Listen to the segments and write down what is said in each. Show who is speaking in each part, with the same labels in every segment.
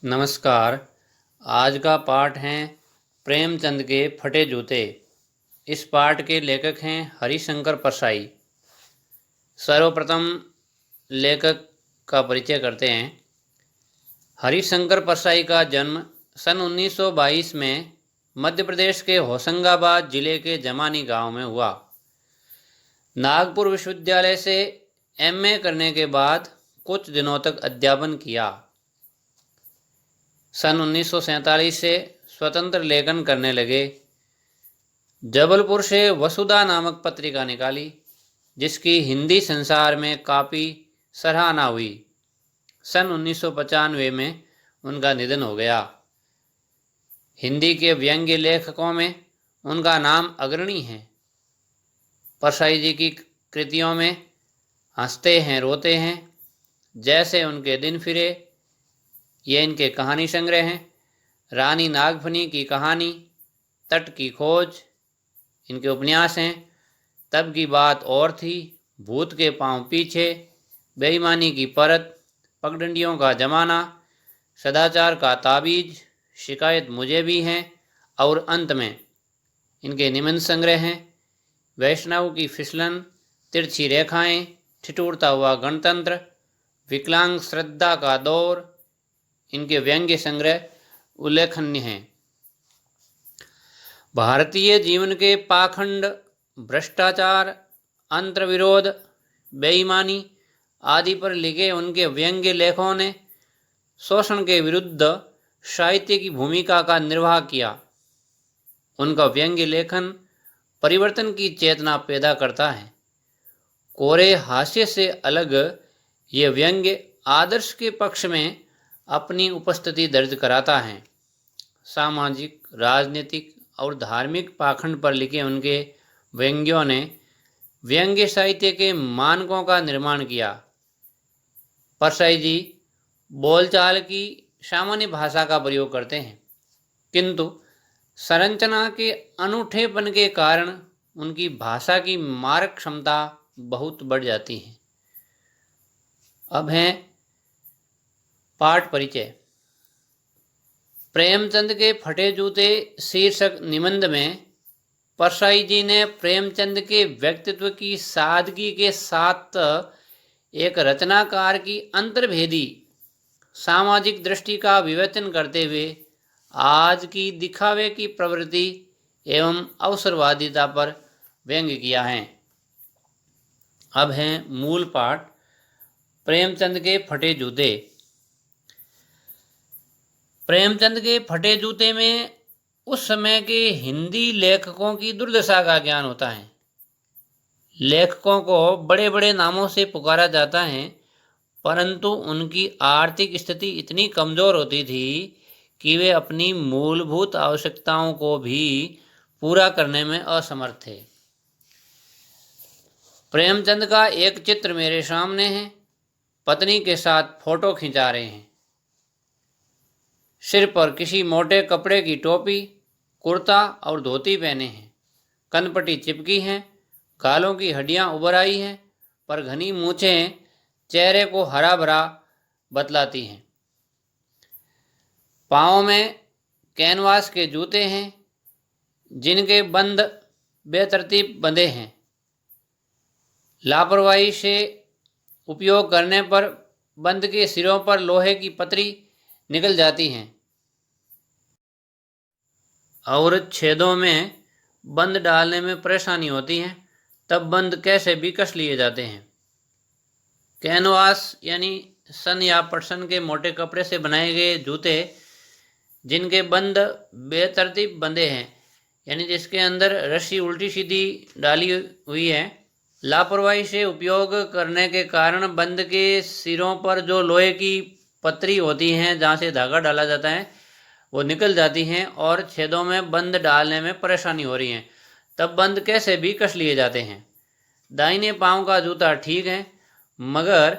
Speaker 1: नमस्कार। आज का पाठ है प्रेमचंद के फटे जूते। इस पाठ के लेखक हैं हरिशंकर परसाई। सर्वप्रथम लेखक का परिचय करते हैं। हरिशंकर परसाई का जन्म सन 1922 में मध्य प्रदेश के होशंगाबाद जिले के जमानी गांव में हुआ। नागपुर विश्वविद्यालय से एमए करने के बाद कुछ दिनों तक अध्यापन किया। सन 1947 से स्वतंत्र लेखन करने लगे। जबलपुर से वसुधा नामक पत्रिका निकाली, जिसकी हिंदी संसार में काफ़ी सराहना हुई। सन 1995 में उनका निधन हो गया। हिंदी के व्यंग्य लेखकों में उनका नाम अग्रणी है। परसाई जी की कृतियों में हंसते हैं रोते हैं, जैसे उनके दिन फिरे, ये इनके कहानी संग्रह हैं। रानी नागफनी की कहानी, तट की खोज इनके उपन्यास हैं। तब की बात और थी, भूत के पांव पीछे, बेईमानी की परत, पगडंडियों का जमाना, सदाचार का ताबीज, शिकायत मुझे भी है, और अंत में इनके निबंध संग्रह हैं। वैष्णव की फिसलन, तिरछी रेखाएं, ठिठुरता हुआ गणतंत्र, विकलांग श्रद्धा का दौर इनके व्यंग्य संग्रह उल्लेखनीय हैं। भारतीय जीवन के पाखंड, भ्रष्टाचार, अंतर्विरोध, बेईमानी आदि पर लिखे उनके व्यंग्य लेखों ने शोषण के विरुद्ध साहित्य की भूमिका का निर्वाह किया। उनका व्यंग्य लेखन परिवर्तन की चेतना पैदा करता है। कोरे हास्य से अलग ये व्यंग्य आदर्श के पक्ष में अपनी उपस्थिति दर्ज कराता है। सामाजिक, राजनीतिक और धार्मिक पाखंड पर लिखे उनके व्यंग्यों ने व्यंग्य साहित्य के मानकों का निर्माण किया। परसाई जी बोलचाल की सामान्य भाषा का प्रयोग करते हैं, किंतु संरचना के अनूठेपन के कारण उनकी भाषा की मारक क्षमता बहुत बढ़ जाती है। अब हैं पाठ परिचय। प्रेमचंद के फटे जूते शीर्षक निबंध में परसाई जी ने प्रेमचंद के व्यक्तित्व की सादगी के साथ एक रचनाकार की अंतर्भेदी सामाजिक दृष्टि का विवेचन करते हुए आज की दिखावे की प्रवृत्ति एवं अवसरवादिता पर व्यंग्य किया है। अब हैं मूल पाठ। प्रेमचंद के फटे जूते। प्रेमचंद के फटे जूते में उस समय के हिंदी लेखकों की दुर्दशा का ज्ञान होता है। लेखकों को बड़े बड़े नामों से पुकारा जाता है, परंतु उनकी आर्थिक स्थिति इतनी कमज़ोर होती थी कि वे अपनी मूलभूत आवश्यकताओं को भी पूरा करने में असमर्थ थे। प्रेमचंद का एक चित्र मेरे सामने है। पत्नी के साथ फोटो खिंचा रहे हैं। सिर पर किसी मोटे कपड़े की टोपी, कुर्ता और धोती पहने हैं। कनपटी चिपकी हैं, गालों की हड्डियां उभर आई हैं, पर घनी मूछें चेहरे को हरा भरा बतलाती हैं। पाँव में कैनवास के जूते हैं, जिनके बंद बेतरतीब बंधे हैं। लापरवाही से उपयोग करने पर बंद के सिरों पर लोहे की पतरी निकल जाती हैं और छेदों में बंद डालने में परेशानी होती है। तब बंद कैसे भी कस लिए जाते हैं। कैनवास यानी सन या पटसन के मोटे कपड़े से बनाए गए जूते, जिनके बंद बेतरतीब बंधे हैं, यानी जिसके अंदर रस्सी उल्टी सीधी डाली हुई है। लापरवाही से उपयोग करने के कारण बंद के सिरों पर जो लोहे की पतरी होती हैं, जहाँ से धागा डाला जाता है, वो निकल जाती हैं और छेदों में बंद डालने में परेशानी हो रही है। तब बंद कैसे भी कस लिए जाते हैं। दाहिने पांव का जूता ठीक है, मगर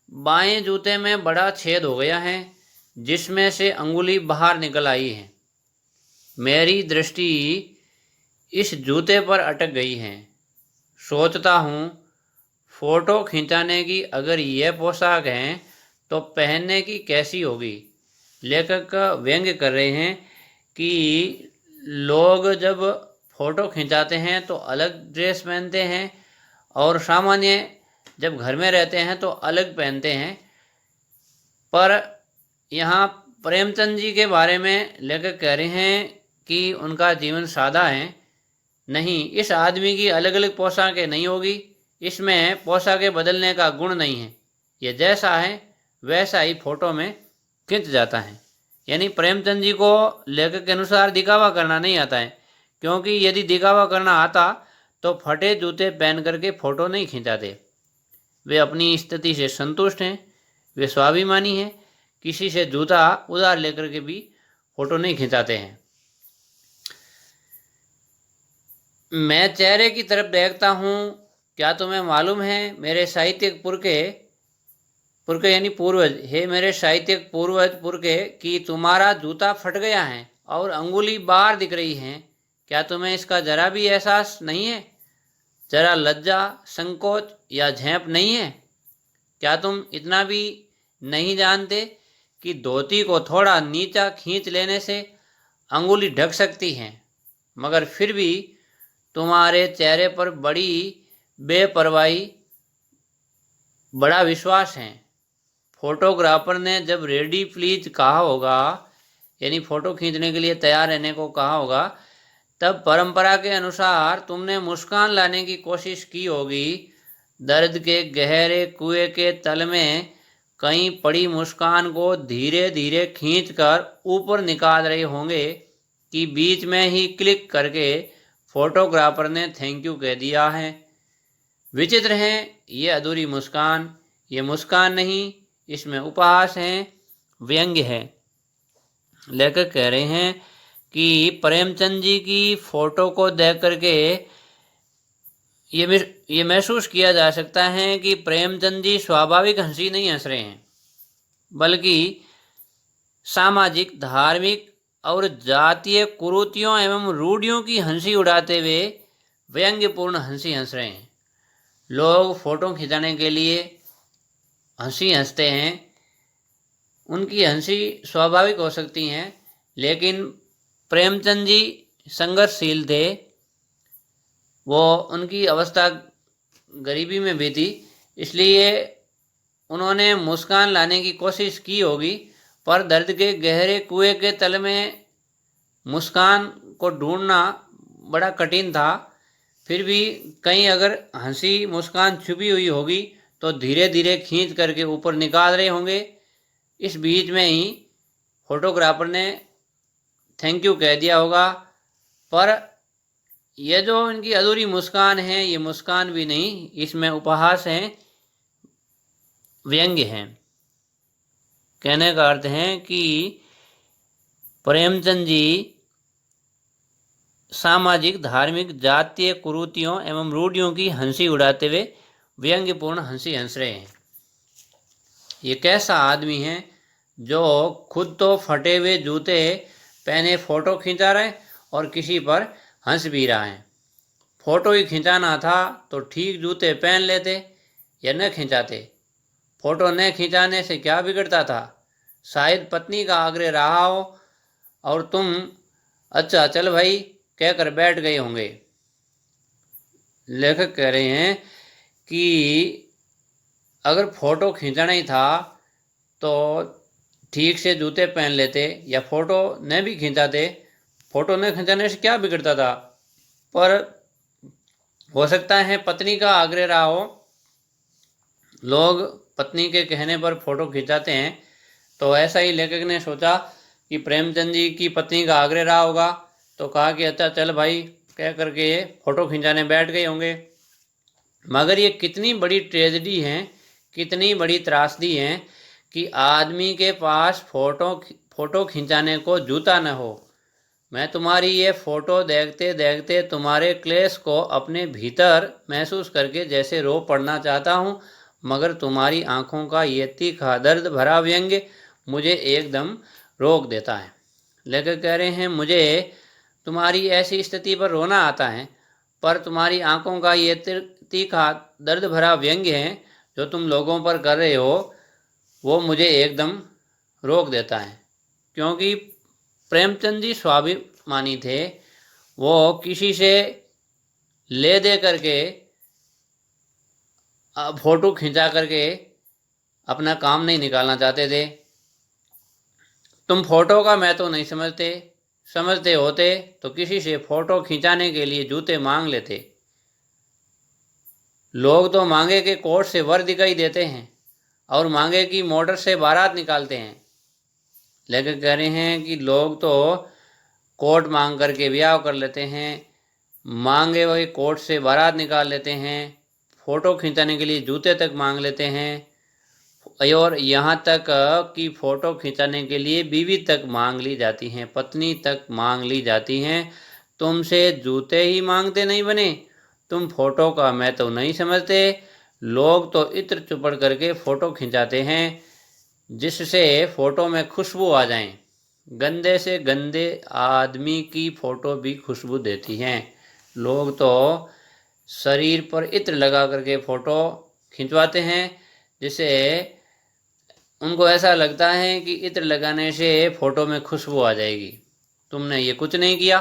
Speaker 1: बाएं जूते में बड़ा छेद हो गया है, जिसमें से अंगुली बाहर निकल आई है। मेरी दृष्टि इस जूते पर अटक गई है। सोचता हूँ, फोटो खिंचाने की अगर यह पोशाक है तो पहनने की कैसी होगी। लेखक व्यंग्य कर रहे हैं कि लोग जब फोटो खिंचाते हैं तो अलग ड्रेस पहनते हैं और सामान्य जब घर में रहते हैं तो अलग पहनते हैं। पर यहाँ प्रेमचंद जी के बारे में लेखक कह रहे हैं कि उनका जीवन सादा है। नहीं, इस आदमी की अलग अलग पोशाकें नहीं होगी, इसमें पोशाकें बदलने का गुण नहीं है, ये जैसा है वैसा ही फोटो में खिंच जाता है। यानी प्रेमचंद जी को लेखक के अनुसार दिखावा करना नहीं आता है, क्योंकि यदि दिखावा करना आता तो फटे जूते पहन करके फोटो नहीं खिंचाते। वे अपनी स्थिति से संतुष्ट हैं, वे स्वाभिमानी हैं, किसी से जूता उधार लेकर के भी फोटो नहीं खिंचाते हैं। मैं चेहरे की तरफ देखता हूँ, क्या तुम्हें मालूम है मेरे साहित्यिक पुरखे यानी पूर्वज, हे मेरे साहित्यिक पूर्वज पुरखे कि तुम्हारा जूता फट गया है और अंगुली बाहर दिख रही है। क्या तुम्हें इसका जरा भी एहसास नहीं है? जरा लज्जा, संकोच या झेप नहीं है? क्या तुम इतना भी नहीं जानते कि धोती को थोड़ा नीचा खींच लेने से अंगुली ढक सकती है, मगर फिर भी तुम्हारे चेहरे पर बड़ी बेपरवाही, बड़ा विश्वास है। फोटोग्राफर ने जब रेडी प्लीज कहा होगा, यानी फोटो खींचने के लिए तैयार रहने को कहा होगा, तब परंपरा के अनुसार तुमने मुस्कान लाने की कोशिश की होगी। दर्द के गहरे कुएं के तल में कहीं पड़ी मुस्कान को धीरे धीरे खींचकर ऊपर निकाल रहे होंगे कि बीच में ही क्लिक करके फोटोग्राफर ने थैंक यू कह दिया है। विचित्र है ये अधूरी मुस्कान, ये मुस्कान नहीं, इसमें उपहास है, व्यंग्य है। लेखक कह रहे हैं कि प्रेमचंद जी की फोटो को देख करके ये महसूस किया जा सकता है कि प्रेमचंद जी स्वाभाविक हंसी नहीं हंस रहे हैं, बल्कि सामाजिक, धार्मिक और जातीय कुरीतियों एवं रूढ़ियों की हंसी उड़ाते हुए व्यंग्यपूर्ण हंसी हंस रहे हैं। लोग फोटो खिंचाने के लिए हंसी हंसते हैं, उनकी हंसी स्वाभाविक हो सकती हैं, लेकिन प्रेमचंद जी संघर्षशील थे। वो उनकी अवस्था गरीबी में भी थी, इसलिए उन्होंने मुस्कान लाने की कोशिश की होगी, पर दर्द के गहरे कुएं के तल में मुस्कान को ढूंढना बड़ा कठिन था। फिर भी कहीं अगर हंसी मुस्कान छुपी हुई होगी तो धीरे धीरे खींच करके ऊपर निकाल रहे होंगे। इस बीच में ही फोटोग्राफर ने थैंक यू कह दिया होगा। पर यह जो इनकी अधूरी मुस्कान है, ये मुस्कान भी नहीं, इसमें उपहास है, व्यंग्य है। कहने का अर्थ है कि प्रेमचंद जी सामाजिक, धार्मिक, जातीय कुरीतियों एवं रूढ़ियों की हंसी उड़ाते हुए व्यंग्यपूर्ण हंसी हंस रहे हैं। ये कैसा आदमी है जो खुद तो फटे हुए जूते पहने फोटो खिंचा रहे और किसी पर हंस भी रहा है। फोटो ही खिंचाना था तो ठीक जूते पहन लेते या न खिंचाते। फोटो न खिंचाने से क्या बिगड़ता था? शायद पत्नी का आग्रह रहा हो और तुम अच्छा चल भाई कहकर बैठ गए होंगे। लेखक कह रहे हैं कि अगर फोटो खींचना ही था तो ठीक से जूते पहन लेते या फोटो न भी खींचाते। फोटो न खींचाने से क्या बिगड़ता था? पर हो सकता है पत्नी का आग्रह रहा हो। लोग पत्नी के कहने पर फोटो खिंचाते हैं, तो ऐसा ही लेखक ने सोचा कि प्रेमचंद जी की पत्नी का आग्रह रहा होगा, तो कहा कि अच्छा चल भाई कह करके ये फोटो खिंचाने बैठ गए होंगे। मगर ये कितनी बड़ी ट्रेजेडी है, कितनी बड़ी त्रासदी है कि आदमी के पास फोटो खिंचाने को जूता न हो। मैं तुम्हारी ये फोटो देखते देखते तुम्हारे क्लेश को अपने भीतर महसूस करके जैसे रो पड़ना चाहता हूँ, मगर तुम्हारी आंखों का ये तीखा दर्द भरा व्यंग्य मुझे एकदम रोक देता है। लेखक कह रहे हैं मुझे तुम्हारी ऐसी स्थिति पर रोना आता है, पर तुम्हारी आंखों का ये तीखा दर्द भरा व्यंग्य है जो तुम लोगों पर कर रहे हो, वो मुझे एकदम रोक देता है। क्योंकि प्रेमचंद जी स्वाभिमानी थे, वो किसी से ले दे करके फोटो खिंचा करके अपना काम नहीं निकालना चाहते थे। तुम फोटो का महत्व नहीं समझते होते तो किसी से फोटो खिंचाने के लिए जूते मांग लेते। लोग तो मांगे के कोर्ट से वर दिखाई देते हैं और मांगे की मोटर से बारात निकालते हैं। लेकिन कह रहे हैं कि लोग तो कोर्ट मांग करके ब्याह कर लेते हैं, मांगे वही कोर्ट से बारात निकाल लेते हैं, फोटो खिंचाने के लिए जूते तक मांग लेते हैं, और यहाँ तक कि फ़ोटो खिंचाने के लिए बीवी तक मांग ली जाती हैं, पत्नी तक मांग ली जाती हैं। तुमसे जूते ही मांगते नहीं बने, तुम फोटो का महत्व नहीं समझते। लोग तो इत्र चुपड़ करके फ़ोटो खिंचाते हैं जिससे फ़ोटो में खुशबू आ जाए। गंदे से गंदे आदमी की फ़ोटो भी खुशबू देती हैं। लोग तो शरीर पर इत्र लगा करके फ़ोटो खिंचवाते हैं जिससे उनको ऐसा लगता है कि इत्र लगाने से फोटो में खुशबू आ जाएगी। तुमने ये कुछ नहीं किया।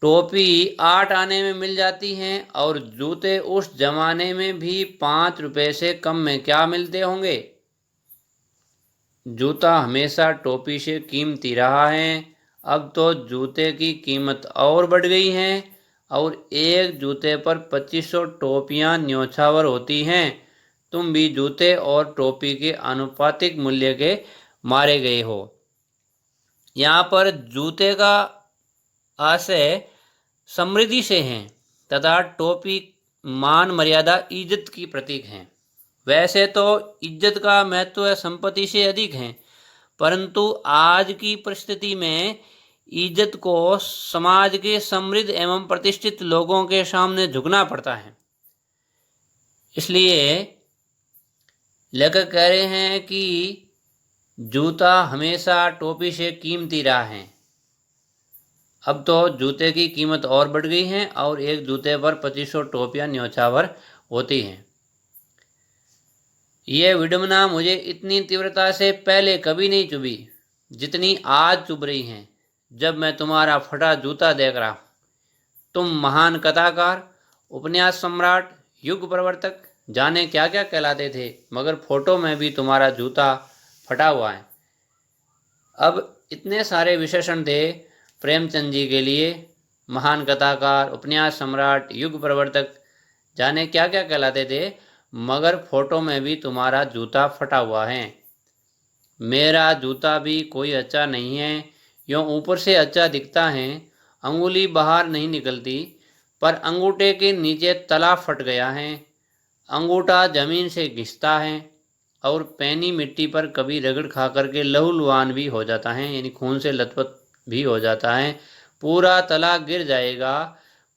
Speaker 1: टोपी 8 आने में मिल जाती हैं और जूते उस जमाने में भी 5 रुपए से कम में क्या मिलते होंगे। जूता हमेशा टोपी से कीमती रहा है। अब तो जूते की कीमत और बढ़ गई है और एक जूते पर 2500 टोपियां न्योछावर होती हैं। तुम भी जूते और टोपी के आनुपातिक मूल्य के मारे गए हो। यहाँ पर जूते का आशय समृद्धि से है तथा टोपी मान मर्यादा इज्जत की प्रतीक है। वैसे तो इज्जत का महत्व संपत्ति से अधिक है, परंतु आज की परिस्थिति में इज्जत को समाज के समृद्ध एवं प्रतिष्ठित लोगों के सामने झुकना पड़ता है। इसलिए लेखक कह रहे हैं कि जूता हमेशा टोपी से कीमती रहा है। अब तो जूते की कीमत और बढ़ गई है और एक जूते पर 2500 टोपियां न्योछावर होती हैं। ये विडंबना मुझे इतनी तीव्रता से पहले कभी नहीं चुभी जितनी आज चुभ रही है जब मैं तुम्हारा फटा जूता देख रहा हूँ। तुम महान कथाकार, उपन्यास सम्राट, युग प्रवर्तक, जाने क्या क्या कहलाते थे, मगर फोटो में भी तुम्हारा जूता फटा हुआ है। अब इतने सारे विशेषण थे प्रेमचंद जी के लिए, महान कथाकार, उपन्यास सम्राट, युग प्रवर्तक, जाने क्या क्या कहलाते थे, मगर फोटो में भी तुम्हारा जूता फटा हुआ है। मेरा जूता भी कोई अच्छा नहीं है, यूँ ऊपर से अच्छा दिखता है, अंगुली बाहर नहीं निकलती, पर अंगूठे के नीचे तला फट गया है, अंगूठा जमीन से घिसता है और पैनी मिट्टी पर कभी रगड़ खा करके लहूलुहान भी हो जाता है, यानी खून से लथपथ भी हो जाता है। पूरा तला गिर जाएगा,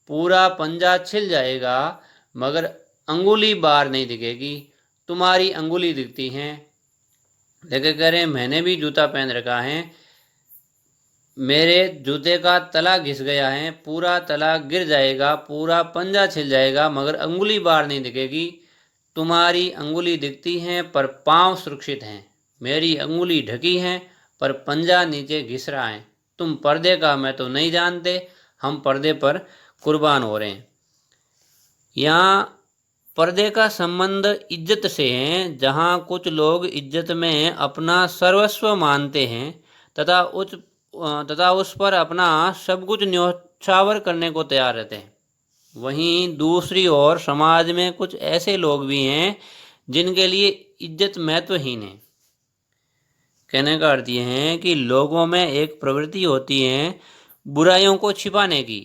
Speaker 1: पूरा पंजा छिल जाएगा, मगर अंगुली बाहर नहीं दिखेगी। तुम्हारी अंगुली दिखती है। लेकिन कह रहे मैंने भी जूता पहन रखा है, मेरे जूते का तला घिस गया है, पूरा तला गिर जाएगा, पूरा पंजा छिल जाएगा, मगर अंगुली बाहर नहीं दिखेगी। तुम्हारी अंगुली दिखती है पर पांव सुरक्षित हैं, मेरी अंगुली ढकी है पर पंजा नीचे घिस रहा है। तुम पर्दे का मैं तो नहीं जानते, हम पर्दे पर कुर्बान हो रहे हैं। यहाँ पर्दे का संबंध इज्जत से है, जहाँ कुछ लोग इज्जत में अपना सर्वस्व मानते हैं तथा उस पर अपना सब कुछ न्योछावर करने को तैयार रहते हैं। वहीं दूसरी ओर समाज में कुछ ऐसे लोग भी हैं जिनके लिए इज्जत महत्वहीन है। कहने का अर्थ यह है कि लोगों में एक प्रवृत्ति होती है बुराइयों को छिपाने की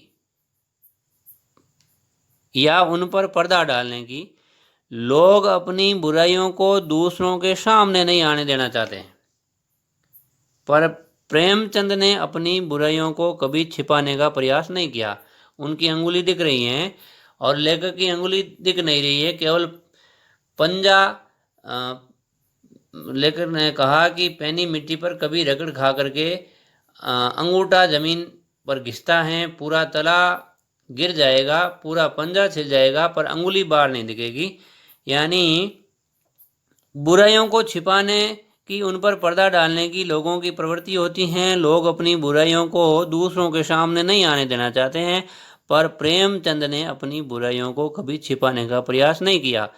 Speaker 1: या उन पर पर्दा डालने की। लोग अपनी बुराइयों को दूसरों के सामने नहीं आने देना चाहते हैं, पर प्रेमचंद ने अपनी बुराइयों को कभी छिपाने का प्रयास नहीं किया। उनकी अंगुली दिख रही है और लेखक की अंगुली दिख नहीं रही है, केवल पंजा। लेखक ने कहा कि पैनी मिट्टी पर कभी रगड़ खा करके अंगूठा जमीन पर घिसता है, पूरा तला गिर जाएगा, पूरा पंजा छिल जाएगा, पर अंगुली बाहर नहीं दिखेगी। यानी बुराइयों को छिपाने कि उन पर पर्दा डालने की लोगों की प्रवृत्ति होती हैं। लोग अपनी बुराइयों को दूसरों के सामने नहीं आने देना चाहते हैं, पर प्रेमचंद ने अपनी बुराइयों को कभी छिपाने का प्रयास नहीं किया।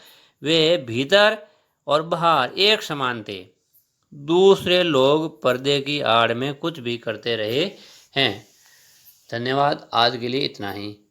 Speaker 1: वे भीतर और बाहर एक समान थे। दूसरे लोग पर्दे की आड़ में कुछ भी करते रहे हैं। धन्यवाद। आज के लिए इतना ही।